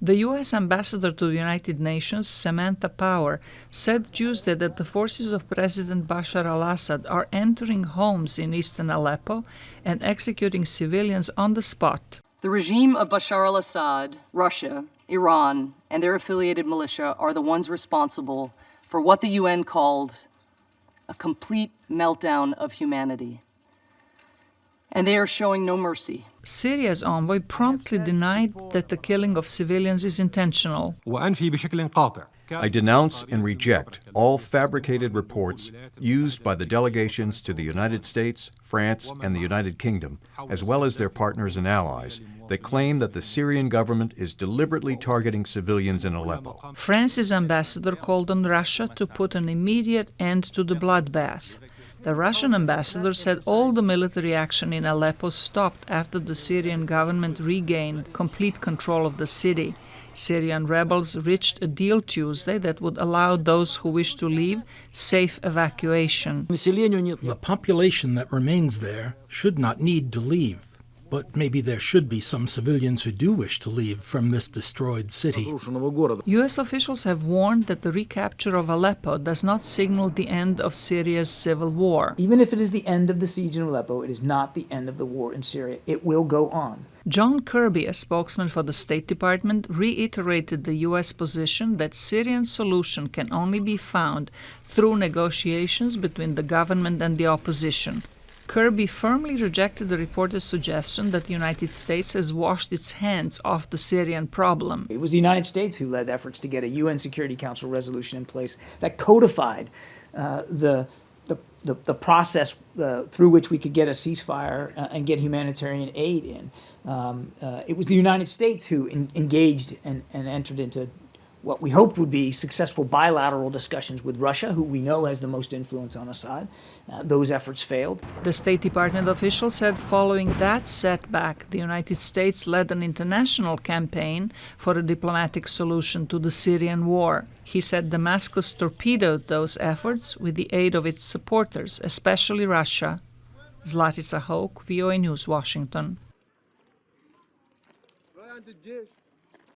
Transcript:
The U.S. ambassador to the United Nations, Samantha Power, said Tuesday that the forces of President Bashar al-Assad are entering homes in eastern Aleppo and executing civilians on the spot. The regime of Bashar al-Assad, Russia, Iran, and their affiliated militia are the ones responsible for what the UN called a complete meltdown of humanity. And they are showing no mercy. Syria's envoy promptly denied that the killing of civilians is intentional. I denounce and reject all fabricated reports used by the delegations to the United States, France, and the United Kingdom, as well as their partners and allies, that claim that the Syrian government is deliberately targeting civilians in Aleppo. France's ambassador called on Russia to put an immediate end to the bloodbath. The Russian ambassador said all the military action in Aleppo stopped after the Syrian government regained complete control of the city. Syrian rebels reached a deal Tuesday that would allow those who wish to leave safe evacuation. The population that remains there should not need to leave. But maybe there should be some civilians who do wish to leave from this destroyed city. U.S. officials have warned that the recapture of Aleppo does not signal the end of Syria's civil war. Even if it is the end of the siege in Aleppo, it is not the end of the war in Syria. It will go on. John Kirby, a spokesman for the State Department, reiterated the U.S. position that Syrian solution can only be found through negotiations between the government and the opposition. Kirby firmly rejected the reporter's suggestion that the United States has washed its hands off the Syrian problem. It was the United States who led efforts to get a UN Security Council resolution in place that codified the process through which we could get a ceasefire and get humanitarian aid in. It was the United States who engaged and entered into what we hoped would be successful bilateral discussions with Russia, who we know has the most influence on Assad. Those efforts failed. The State Department official said following that setback, the United States led an international campaign for a diplomatic solution to the Syrian war. He said Damascus torpedoed those efforts with the aid of its supporters, especially Russia. Zlatica Hoke, VOA News, Washington.